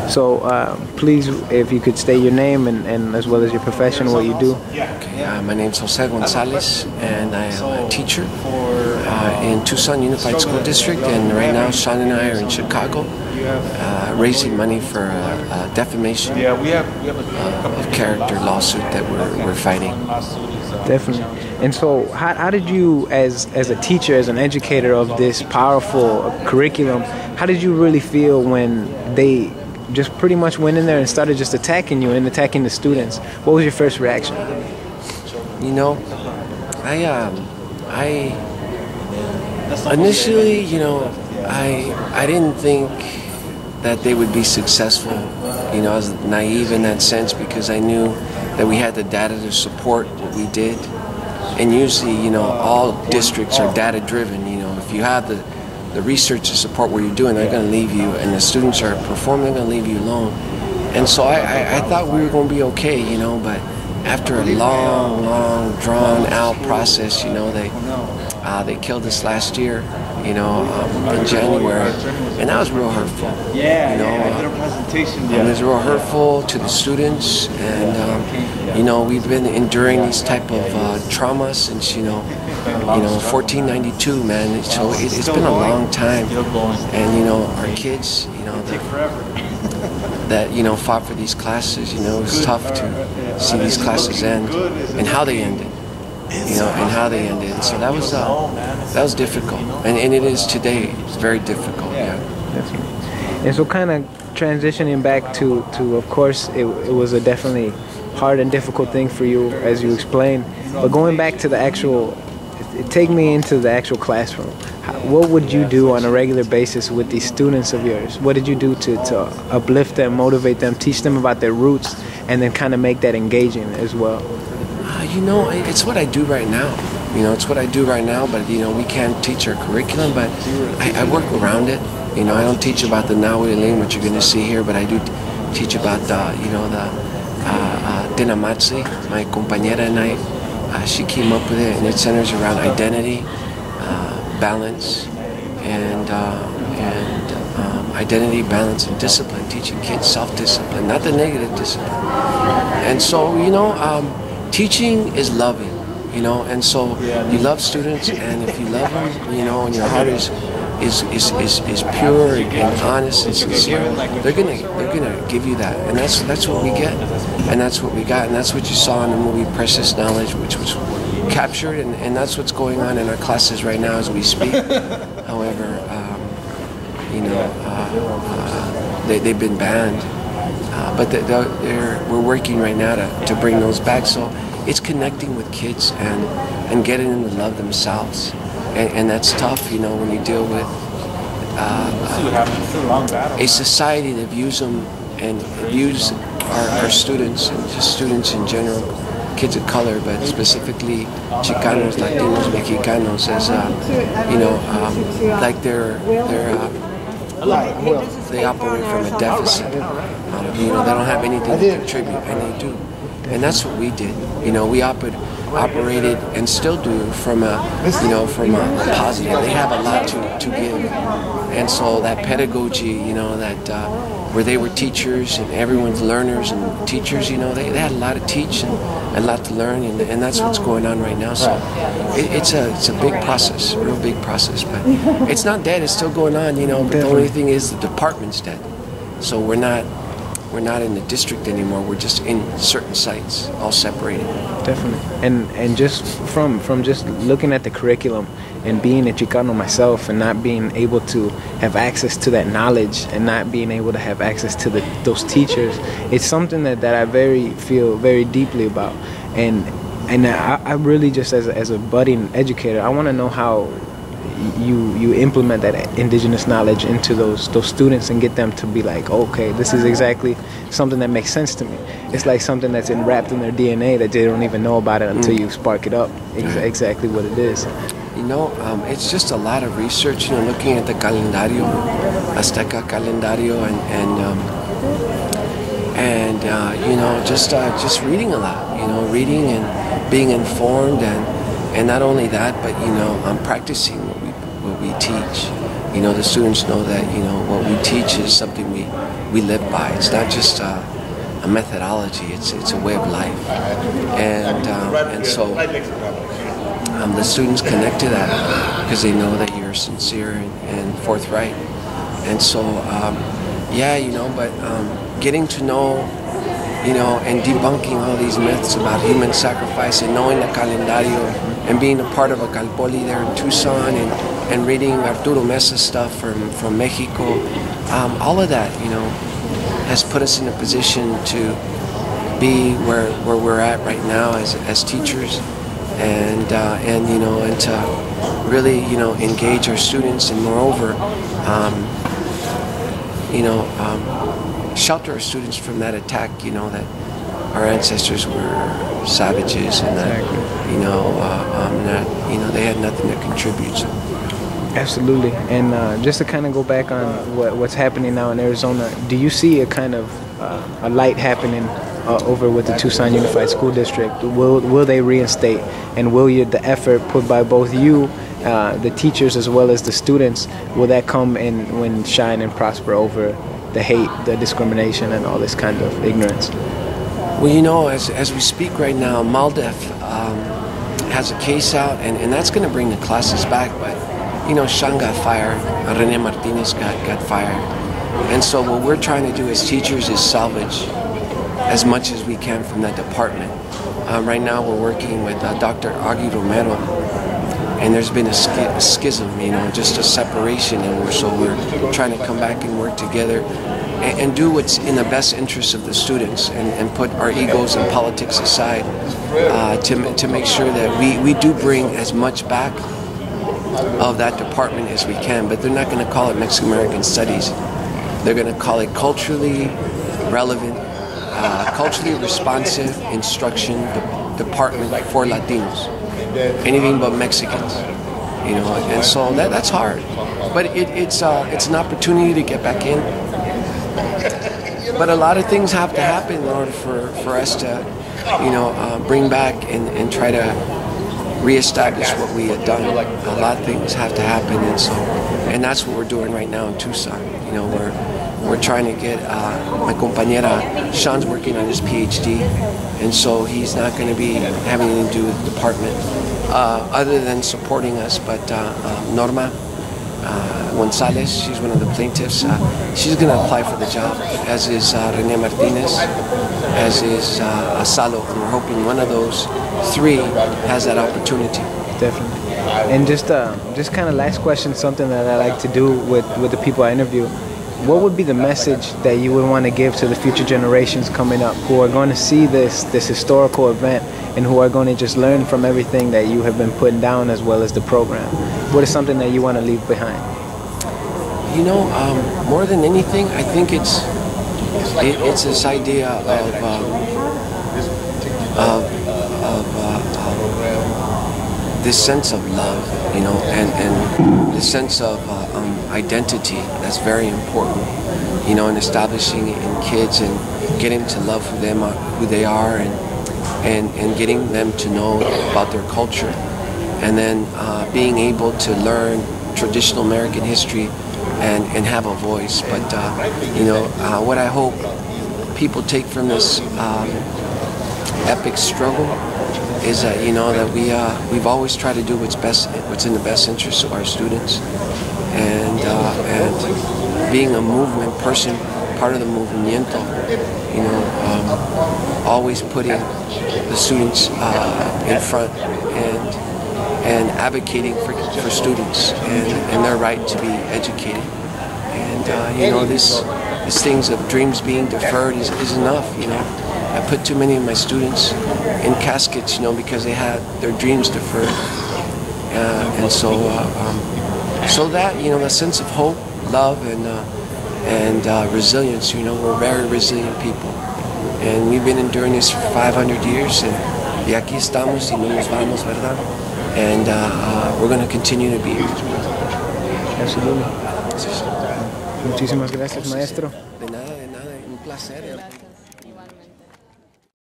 So please, if you could state your name and as well as your profession, what you do. Okay, my name's Jose Gonzalez, and I am a teacher in Tucson Unified School District, and right now Sean and I are in Chicago raising money for a defamation of character lawsuit that we're fighting. Definitely. And so how did you, as a teacher, as an educator of this powerful curriculum, how did you really feel when they just pretty much went in there and started just attacking you and attacking the students? What was your first reaction? You know, I initially, you know, I didn't think that they would be successful. You know, I was naive in that sense because I knew that we had the data to support what we did. And usually, you know, all districts are data driven. You know, if you have the research to support what you're doing, they're going to leave you, and the students are performing, they're going to leave you alone. And so I thought we were going to be okay, you know, but after a long, drawn-out process, you know, they killed us last year, you know, in January, and that was real hurtful. You know, it was real hurtful to the students, and you know, we've been enduring these type of trauma since, you know, 1492, man. So it's been a long time, and you know, our kids, you know, that you know fought for these classes. You know, it was tough to see these classes end and how they ended. You know, and how they ended. So that was difficult, and it is today. It's very difficult. Yeah. Definitely. And so, kind of transitioning back to of course, it was a definitely hard and difficult thing for you, as you explained. But going back to the actual, take me into the actual classroom. What would you do on a regular basis with these students of yours? What did you do to uplift them, motivate them, teach them about their roots, and then kind of make that engaging as well? You know, it's what I do right now. You know, it's what I do right now, but, you know, we can't teach our curriculum, but I work around it. You know, I don't teach about the Nahuatl, what you're going to see here, but I do teach about, you know, the Dinamatsi. My compañera and I, she came up with it, and it centers around identity, balance, and identity, balance, and discipline, teaching kids self-discipline, not the negative discipline. And so, you know, teaching is loving, you know, and so you love students, and if you love them, you know, and your heart is pure and honest and sincere, they're gonna give you that, and that's what we get, and that's what we got, and that's what you saw in the movie Precious Knowledge, which was captured, and that's what's going on in our classes right now as we speak. However, you know, they've been banned. But we're working right now to bring those back. So it's connecting with kids and getting them to love themselves. And that's tough, you know, when you deal with a society that views them and views our students and just students in general, kids of color, but specifically Chicanos, Latinos, Mexicanos, as, you know, like they operate from a deficit. You know, they don't have anything to contribute, and they do. And that's what we did. You know, we operated and still do from a positive. They have a lot to give. And so that pedagogy, you know, that where they were teachers and everyone's learners and teachers, you know, they had a lot to teach and a lot to learn, and that's what's going on right now. So it's a big process, a real big process. But it's not dead, it's still going on, you know, but the only thing is the department's dead. So we're not in the district anymore. We're just in certain sites, all separated. Definitely. And just from just looking at the curriculum and being a Chicano myself and not being able to have access to that knowledge and not being able to have access to those teachers, it's something that I feel very deeply about. And I really just as a budding educator, I want to know how you implement that indigenous knowledge into those students and get them to be like, okay, this is exactly something that makes sense to me. It's like something that's enwrapped in their DNA that they don't even know about it until you spark it up. Exactly what it is. You know, it's just a lot of research. You know, looking at the calendario, Azteca calendario, and you know, just reading a lot. You know, reading and being informed, and not only that, but you know, I'm practicing what we teach. You know, the students know that, you know, what we teach is something we we live by. It's not just a methodology, it's a way of life. And so the students connect to that because they know that you're sincere and forthright. And so, yeah, but getting to know, and debunking all these myths about human sacrifice and knowing the calendario and being a part of a Calpoli there in Tucson and reading Arturo Mesa's stuff from Mexico, all of that, has put us in a position to be where we're at right now as teachers, and to really engage our students, and moreover shelter our students from that attack, that our ancestors were savages and that they had nothing to contribute. So. Absolutely. And just to kind of go back on what's happening now in Arizona, do you see a kind of a light happening over with the Tucson Unified School District? Will they reinstate, and will the effort put by both you, the teachers, as well as the students, will that come and shine and prosper over the hate, the discrimination, and all this kind of ignorance? Well, as we speak right now, MALDEF has a case out, and that's going to bring the classes back, but Sean got fired, Rene Martinez got fired. And so what we're trying to do as teachers is salvage as much as we can from that department. Right now we're working with Dr. Augie Romero, and there's been a schism, just a separation, and so we're trying to come back and work together and do what's in the best interest of the students, and put our egos and politics aside to make sure that we do bring as much back of that department as we can. But they're not going to call it Mexican American Studies. They're going to call it culturally relevant, culturally responsive instruction department for Latinos. Anything but Mexicans, and so that's hard. But it's an opportunity to get back in. But a lot of things have to happen in order for us to, bring back and try to reestablish what we had done. A lot of things have to happen, and that's what we're doing right now in Tucson. We're trying to get my compañera Sean's working on his PhD, and so he's not going to be having anything to do with the department other than supporting us. But Norma Gonzalez, she's one of the plaintiffs. She's going to apply for the job, as is Rene Martinez, as is Asalo, and we're hoping one of those three has that opportunity. Definitely. And just kind of last question, something that I like to do with the people I interview. What would be the message that you would want to give to the future generations coming up who are going to see this historical event and who are going to just learn from everything that you have been putting down, as well as the program? What is something that you want to leave behind? More than anything, I think it's this idea of this sense of love, and this sense of identity that's very important, in establishing it in kids and getting them to love who they are, and getting them to know about their culture, and then being able to learn traditional American history and have a voice. But what I hope people take from this epic struggle is that that we've always tried to do what's in the best interest of our students, and being a movement person, part of the movimiento, always putting the students in front and advocating for students and their right to be educated. And this things of dreams being deferred is enough. I put too many of my students in caskets, because they had their dreams deferred, and so that the sense of hope, love, and resilience. We're very resilient people, and we've been enduring this for 500 years, and aquí estamos y no nos vamos, ¿verdad? And we're going to continue to be here. Absolutely. Muchísimas gracias, maestro. De nada, un placer.